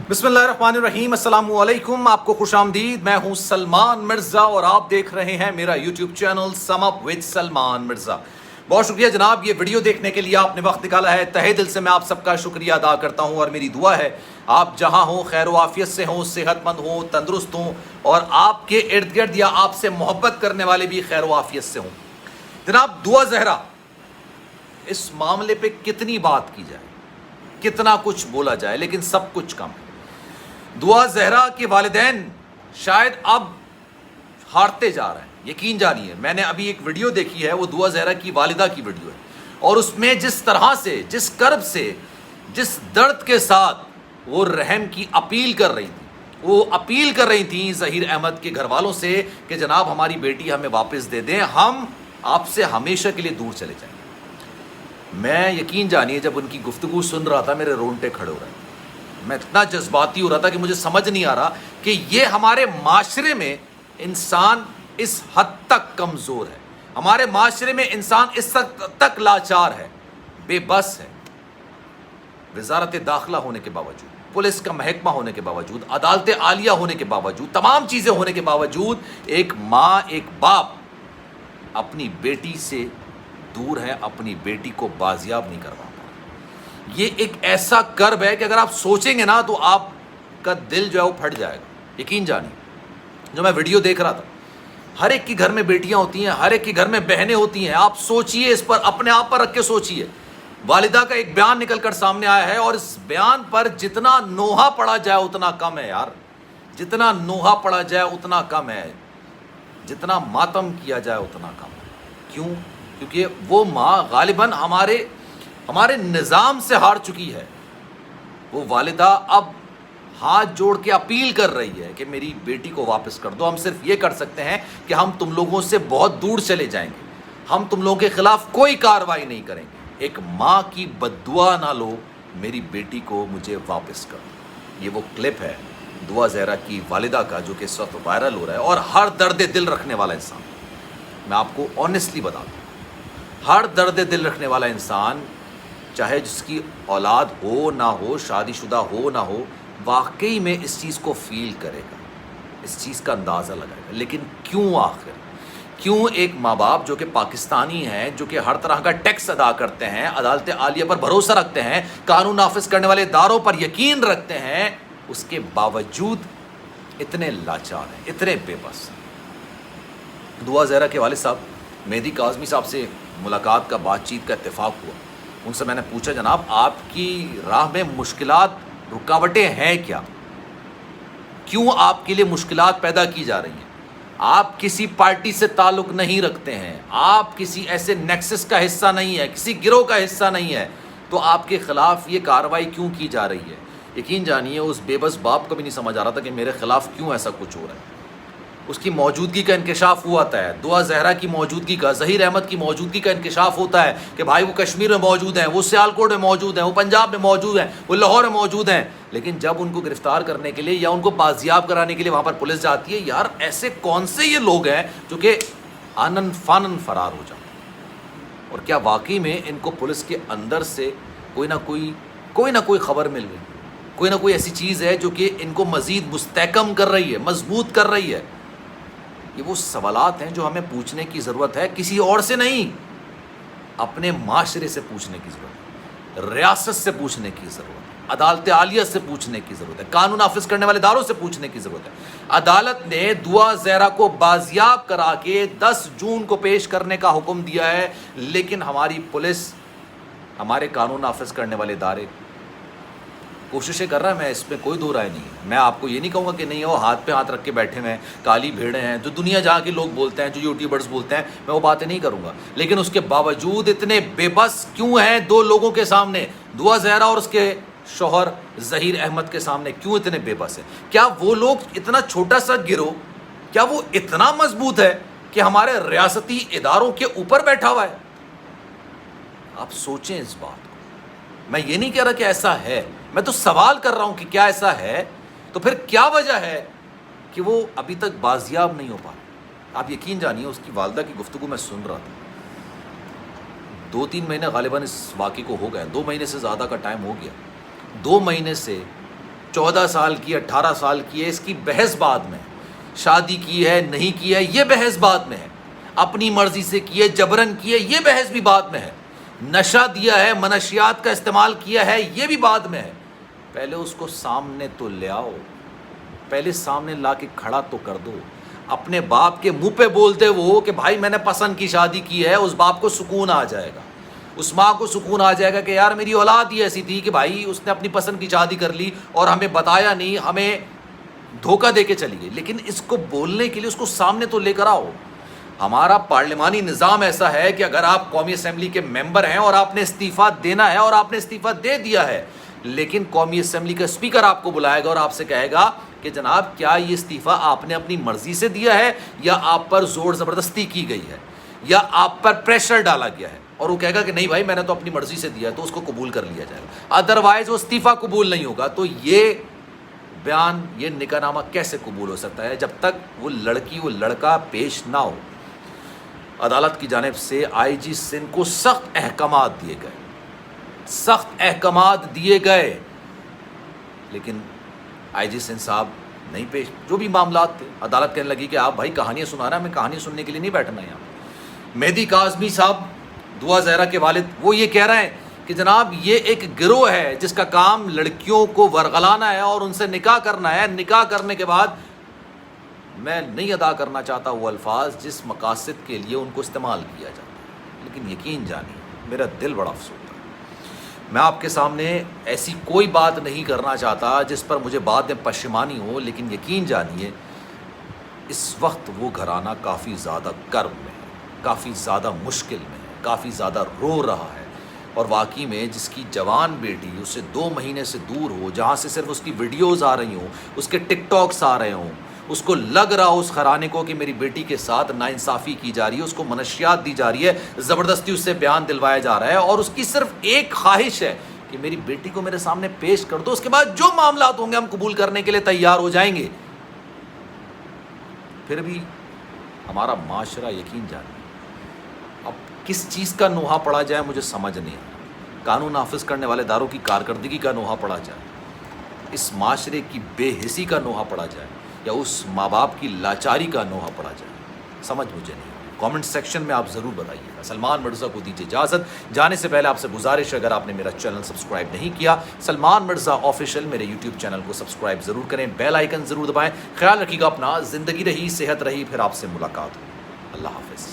बिस्मिल्लाहिर्रहमानिर्रहीम, अस्सलाम वालेकुम। आपको खुश आमदीद। मैं हूं सलमान मिर्ज़ा और आप देख रहे हैं मेरा YouTube channel sum up with Salman Mirza. बहुत शुक्रिया जनाब, ये वीडियो देखने के लिए आपने वक्त निकाला है। तहे दिल से मैं आप सबका शुक्रिया अदा करता हूं और मेरी दुआ है आप जहां हो खैर वाफियत से हों, सेहतमंद हों, तंदुरुस्त हों और आपके इर्द गिर्द या आपसे मोहब्बत करने वाले भी खैर वाफियत से हों। जनाब, दुआ ज़हरा, इस मामले पे कितनी बात की जाए, कितना कुछ बोला जाए, लेकिन सब कुछ कम है। दुआ ज़हरा के वालिदैन शायद अब हारते जा रहे हैं। यकीन जानिए, मैंने अभी एक वीडियो देखी है, वो दुआ ज़हरा की वालिदा की वीडियो है और उसमें जिस तरह से, जिस कर्ब से, जिस दर्द के साथ वो रहम की अपील कर रही थी, वो अपील कर रही थी ज़हीर अहमद के घर वालों से कि जनाब हमारी बेटी हमें वापस दे दें, हम आपसे हमेशा के लिए दूर चले जाएंगे। मैं, यकीन जानिए, जब उनकी गुफ्तगू सुन रहा था मेरे रोंगटे खड़े हो रहे थे। मैं इतना जज्बाती हो रहा था कि मुझे समझ नहीं आ रहा कि ये हमारे माशरे में इंसान इस हद तक कमज़ोर है, हमारे माशरे में इंसान इस हद तक लाचार है, बेबस है। वजारत दाखिला होने के बावजूद, पुलिस का महकमा होने के बावजूद, अदालत आलिया होने के बावजूद, तमाम चीज़ें होने के बावजूद एक माँ, एक बाप अपनी बेटी से दूर है, अपनी बेटी को बाजियाब नहीं करवा पा। ये एक ऐसा कर्ब है कि अगर आप सोचेंगे ना तो आपका दिल जो है वो फट जाएगा। यकीन जानिए, जो मैं वीडियो देख रहा था, हर एक के घर में बेटियां होती हैं, हर एक के घर में बहनें होती हैं। आप सोचिए, इस पर अपने आप पर रख के सोचिए। वालिदा का एक बयान निकल कर सामने आया है और इस बयान पर जितना नोहा पड़ा जाए उतना कम है यार, जितना नोहा पड़ा जाए उतना कम है, जितना मातम किया जाए उतना कम है। क्यों? क्योंकि वो माँ गालिबन हमारे निज़ाम से हार चुकी है। वो वालिदा अब हाथ जोड़ के अपील कर रही है कि मेरी बेटी को वापस कर दो। हम सिर्फ ये कर सकते हैं कि हम तुम लोगों से बहुत दूर चले जाएंगे, हम तुम लोगों के खिलाफ कोई कार्रवाई नहीं करेंगे। एक माँ की बद्दुआ ना लो, मेरी बेटी को मुझे वापस कर दो। ये वो क्लिप है दुआ ज़हरा की वालिदा का जो कि इस वक्त वायरल हो रहा है। और हर दर्द दिल रखने वाला इंसान, मैं आपको ऑनेस्टली बता दूँ, हर दर्द दिल रखने वाला इंसान, चाहे जिसकी औलाद हो ना हो, शादीशुदा हो ना हो, वाकई में इस चीज़ को फील करेगा, इस चीज़ का अंदाज़ा लगाएगा। लेकिन क्यों आखिर, क्यों एक माँ बाप जो कि पाकिस्तानी हैं, जो कि हर तरह का टैक्स अदा करते हैं, अदालत आलिया पर भरोसा रखते हैं, कानून नाफिज करने वाले इदारों पर यकीन रखते हैं, उसके बावजूद इतने लाचार हैं, इतने बेबस हैं। दुआ ज़हरा के वालिद साहब मेहदी काज़मी साहब से मुलाकात का, बातचीत का इत्तेफाक हुआ। उनसे मैंने पूछा, जनाब आपकी राह में मुश्किलात, रुकावटें हैं क्या? क्यों आपके लिए मुश्किलात पैदा की जा रही हैं? आप किसी पार्टी से ताल्लुक़ नहीं रखते हैं, आप किसी ऐसे नेक्सस का हिस्सा नहीं है, किसी गिरोह का हिस्सा नहीं है, तो आपके ख़िलाफ़ ये कार्रवाई क्यों की जा रही है? यकीन जानिए, उस बेबस बाप को भी नहीं समझ आ रहा था कि मेरे ख़िलाफ़ क्यों ऐसा कुछ हो रहा है। उसकी मौजूदगी का इंकशाफ हुआ है, दुआ ज़हरा की मौजूदगी का, ज़हीर अहमद की मौजूदगी का इंकशाफ होता है कि भाई वो कश्मीर में मौजूद हैं, वो सियालकोट में मौजूद हैं, वो पंजाब में मौजूद हैं, वो लाहौर में मौजूद हैं। लेकिन जब उनको गिरफ्तार करने के लिए या उनको बाजियाब कराने के लिए वहाँ पर पुलिस जाती है, यार ऐसे कौन से ये लोग हैं जो कि आनन फानन फरार हो जाते? और क्या वाकई में इनको पुलिस के अंदर से कोई ना कोई ख़बर मिल गई, कोई ना कोई ऐसी चीज़ है जो कि इनको मज़ीद मुस्तहकम कर रही है, मजबूत कर रही है? ये वो सवालात हैं जो हमें पूछने की ज़रूरत है, किसी और से नहीं, अपने माशरे से पूछने की ज़रूरत है, रियासत से पूछने की ज़रूरत है, अदालत आलिया से पूछने की ज़रूरत है, कानून नाफिज करने वाले इदारों से पूछने की ज़रूरत है। अदालत ने दुआ ज़हरा को बाजियाब करा के 10 जून को पेश करने का हुक्म दिया है, लेकिन हमारी पुलिस, हमारे कानून नाफिज करने वाले इदारे कोशिशें कर रहा है। मैं इसमें कोई दो राय नहीं है। मैं आपको ये नहीं कहूँगा कि नहीं, वो हाथ पे हाथ रख के बैठे हुए हैं, काली भेड़ें हैं, जो दुनिया जहाँ के लोग बोलते हैं, जो यूट्यूबर्स बोलते हैं, मैं वो बातें नहीं करूँगा। लेकिन उसके बावजूद इतने बेबस क्यों हैं दो लोगों के सामने, दुआ ज़हरा और उसके शौहर ज़हीर अहमद के सामने क्यों इतने बेबस हैं? क्या वो लोग, इतना छोटा सा गिरोह, क्या वो इतना मजबूत है कि हमारे रियासती इदारों के ऊपर बैठा हुआ है? आप सोचें इस बात को। मैं ये नहीं कह रहा कि ऐसा है, मैं तो सवाल कर रहा हूं कि क्या ऐसा है, तो फिर क्या वजह है कि वो अभी तक बाजियाब नहीं हो पा रहा? आप यकीन जानिए, उसकी वालिदा की गुफ्तगू मैं सुन रहा था, 2-3 महीने गालिबन इस वाक़े को हो गए, 2 महीने से ज़्यादा का टाइम हो गया। 2 महीने से 14 سال کی 18 سال کی ہے، اس کی بحث بعد میں ہے. شادی کی ہے نہیں کی ہے یہ بحث بعد میں ہے. اپنی مرضی سے کی ہے جبرن کی ہے یہ بحث بھی بعد میں ہے. نشہ دیا ہے منشیات کا استعمال کیا ہے یہ بھی بعد میں ہے. پہلے اس کو سامنے تو لے آؤ، پہلے سامنے لا کے کھڑا تو کر دو. اپنے باپ کے منہ پہ بولتے وہ کہ بھائی میں نے پسند کی شادی کی ہے، اس باپ کو سکون آ جائے گا، اس ماں کو سکون آ جائے گا کہ یار میری اولاد ہی ایسی تھی کہ بھائی اس نے اپنی پسند کی شادی کر لی اور ہمیں بتایا نہیں، ہمیں دھوکہ دے کے چلی گئی. لیکن اس کو بولنے کے لیے اس کو سامنے تو لے کر آؤ. ہمارا پارلیمانی نظام ایسا ہے کہ اگر آپ قومی اسمبلی کے ممبر ہیں اور آپ نے استعفیٰ دینا ہے اور آپ نے استعفیٰ دے دیا ہے، لیکن قومی اسمبلی کا اسپیکر آپ کو بلائے گا اور آپ سے کہے گا کہ جناب کیا یہ استعفیٰ آپ نے اپنی مرضی سے دیا ہے یا آپ پر زور زبردستی کی گئی ہے یا آپ پر پریشر ڈالا گیا ہے؟ اور وہ کہے گا کہ نہیں بھائی میں نے تو اپنی مرضی سے دیا ہے، تو اس کو قبول کر لیا جائے گا. ادروائز وہ استعفیٰ قبول نہیں ہوگا. تو یہ بیان، یہ نکاح نامہ کیسے قبول ہو سکتا ہے جب تک وہ لڑکی وہ لڑکا پیش نہ ہو؟ عدالت کی جانب سے آئی جی سندھ کو سخت احکامات دیے گئے، سخت احکامات دیے گئے، لیکن آئی جی سندھ صاحب نہیں پیش. جو بھی معاملات تھے عدالت کہنے لگی کہ آپ بھائی کہانیاں سنا رہے ہیں، ہمیں کہانی سننے کے لیے نہیں بیٹھنا ہے یہاں. مہدی کاظمی صاحب دعا زہرا کے والد، وہ یہ کہہ رہے ہیں کہ جناب یہ ایک گروہ ہے جس کا کام لڑکیوں کو ورغلانا ہے اور ان سے نکاح کرنا ہے. نکاح کرنے کے بعد میں نہیں ادا کرنا چاہتا وہ الفاظ جس مقاصد کے لیے ان کو استعمال کیا جاتا ہے، لیکن یقین جانیے میرا دل بڑا افسوس ہے. میں آپ کے سامنے ایسی کوئی بات نہیں کرنا چاہتا جس پر مجھے بعد میں پشیمانی ہو، لیکن یقین جانیے اس وقت وہ گھرانہ کافی زیادہ کرب میں ہے، کافی زیادہ مشکل میں ہے، کافی زیادہ رو رہا ہے. اور واقعی میں جس کی جوان بیٹی اسے 2 مہینے سے دور ہو، جہاں سے صرف اس کی ویڈیوز آ رہی ہوں، اس کے ٹک ٹاکس آ رہے ہوں، اس کو لگ رہا ہو اس گھرانے کو کہ میری بیٹی کے ساتھ ناانصافی کی جا رہی ہے، اس کو منشیات دی جا رہی ہے، زبردستی اس سے بیان دلوایا جا رہا ہے، اور اس کی صرف ایک خواہش ہے کہ میری بیٹی کو میرے سامنے پیش کر دو، اس کے بعد جو معاملات ہوں گے ہم قبول کرنے کے لیے تیار ہو جائیں گے. پھر بھی ہمارا معاشرہ یقین جانے اب کس چیز کا نوحہ پڑا جائے مجھے سمجھ نہیں آتا. قانون نافذ کرنے والے اداروں کی کارکردگی کا نوحہ پڑا جائے، اس معاشرے کی بے حسی کا نوحہ پڑا جائے، یا اس ماں باپ کی لاچاری کا نوحہ پڑا جائے، سمجھ مجھے نہیں. کامنٹ سیکشن میں آپ ضرور بتائیے گا. سلمان مرزا کو دیجیے اجازت. جانے سے پہلے آپ سے گزارش ہے اگر آپ نے میرا چینل سبسکرائب نہیں کیا، سلمان مرزا آفیشیل میرے یوٹیوب چینل کو سبسکرائب ضرور کریں، بیل آئیکن ضرور دبائیں. خیال رکھیے گا اپنا. زندگی رہی، صحت رہی، پھر آپ سے ملاقات ہو. اللہ حافظ.